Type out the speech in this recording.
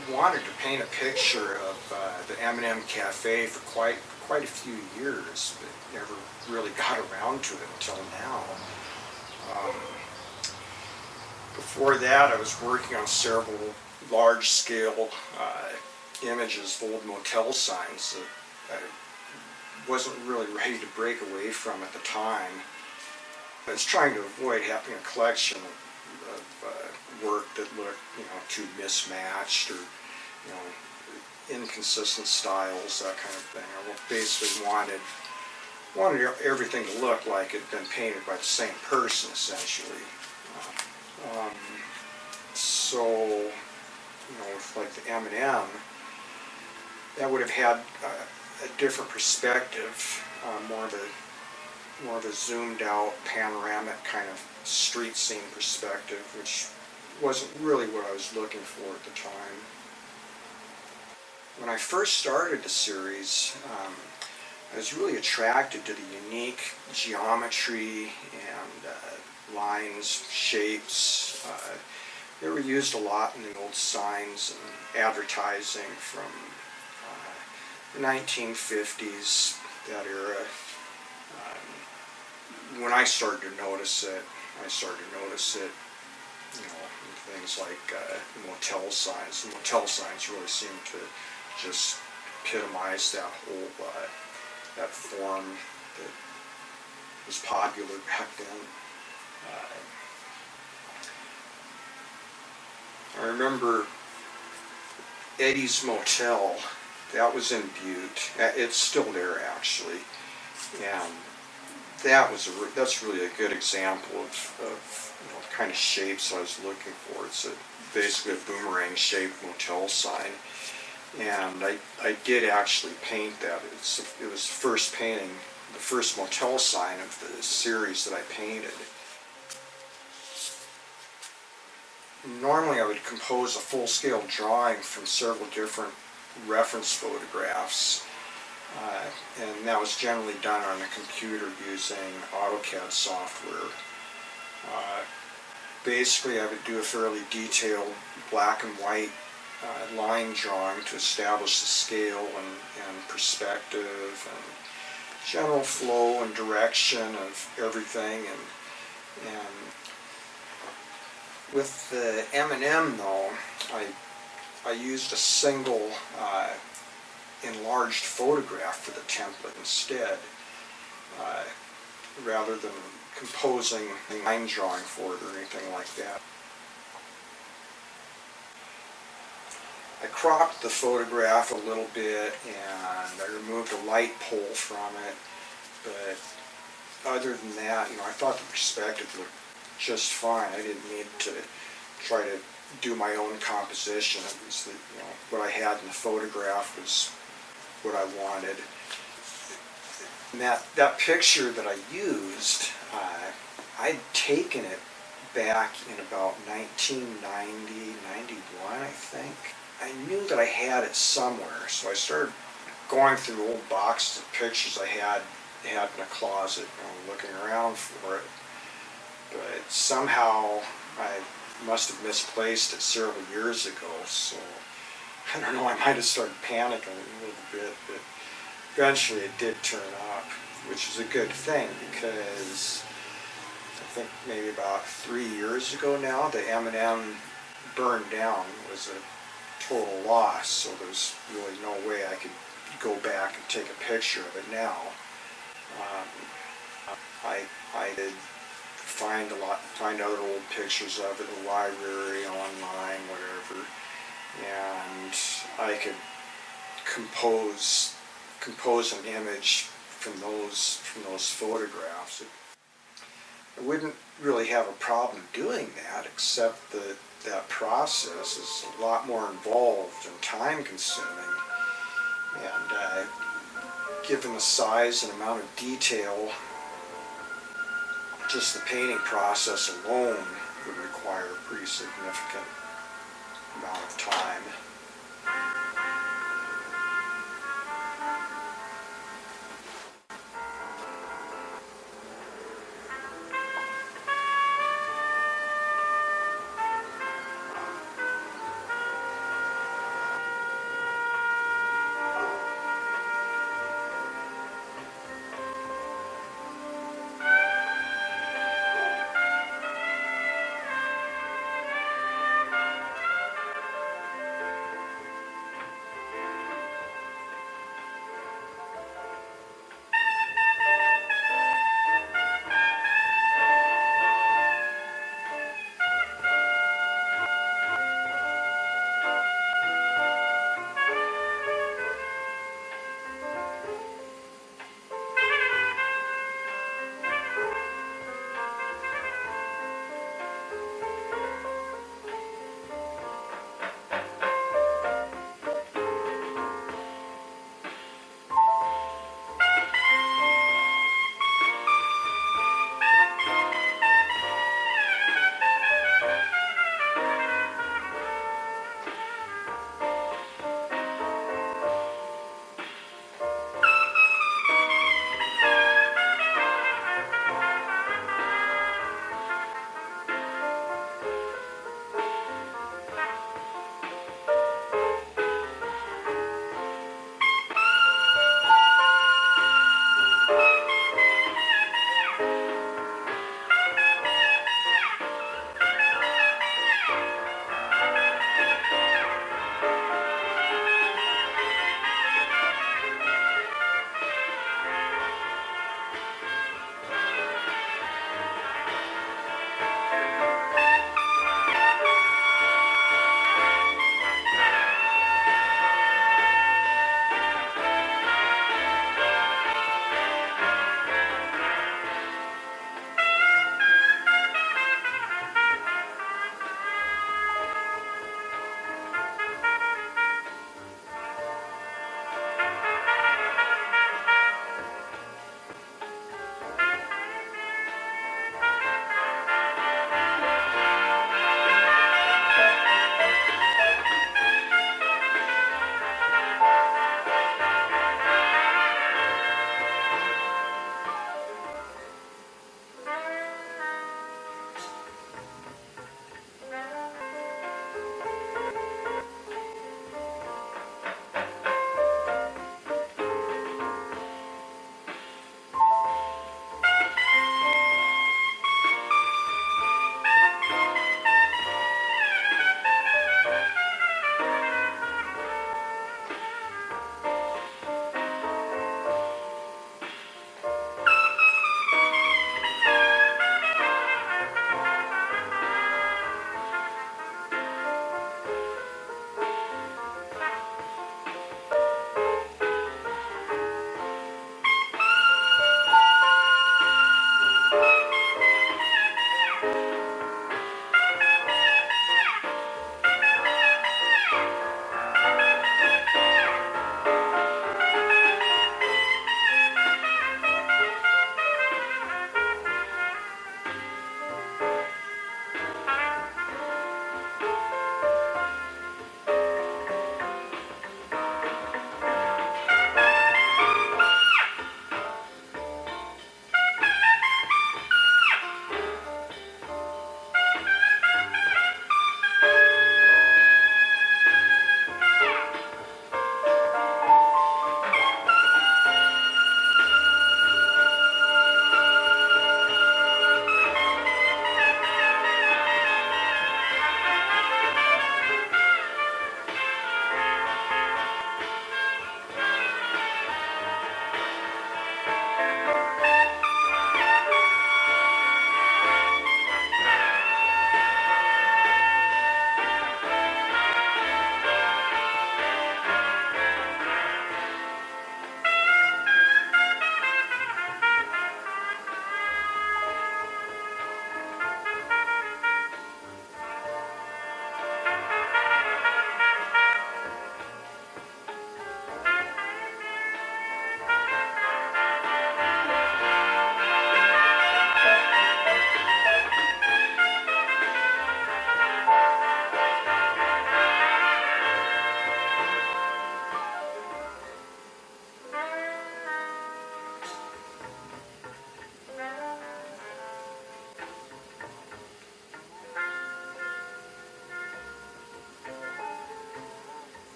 I'd wanted to paint a picture of the M&M Cafe for quite a few years, but never really got around to it until now. Before that, I was working on several large-scale images of old motel signs that I wasn't really ready to break away from at the time. I was trying to avoid having a collection of work that looked, too mismatched or, inconsistent styles, that kind of thing. I basically wanted everything to look like it had been painted by the same person, essentially. So, with like the M&M, that would have had a different perspective, more of a zoomed out, panoramic kind of street scene perspective, which wasn't really what I was looking for at the time. When I first started the series, I was really attracted to the unique geometry and lines, shapes. They were used a lot in the old signs and advertising from the 1950s, that era. When I started to notice it, in things like motel signs. The motel signs really seem to just epitomize that whole that form that was popular back then. I remember Eddie's Motel. That was in Butte. It's still there, actually, and that's really a good example of the kind of shapes I was looking for. It's basically a boomerang-shaped motel sign, and I did actually paint that. It was the first motel sign of the series that I painted. Normally I would compose a full-scale drawing from several different reference photographs, and that was generally done on a computer using AutoCAD software. Basically I would do a fairly detailed black and white line drawing to establish the scale and perspective and general flow and direction of everything. And with the M&M though, I used a single enlarged photograph for the template instead, rather than composing a line drawing for it or anything like that. I cropped the photograph a little bit and I removed a light pole from it, but other than that, I thought the perspective looked just fine. I didn't need to try to do my own composition. It was what I had in the photograph was what I wanted. And that picture that I used, I'd taken it back in about 1990, 91, I think. I knew that I had it somewhere, so I started going through old boxes of pictures I had in a closet, looking around for it. But somehow I must have misplaced it several years ago, so I don't know, I might have started panicking a little bit, but eventually it did turn up, which is a good thing, because I think maybe about 3 years ago now, the M&M burned down. It was a total loss, so there's really no way I could go back and take a picture of it now. I did find other old pictures of it in the library, online, whatever, and I could compose an image from those photographs. I wouldn't really have a problem doing that, except that process is a lot more involved and time consuming, and given the size and amount of detail, just the painting process alone would require a pretty significant amount of time.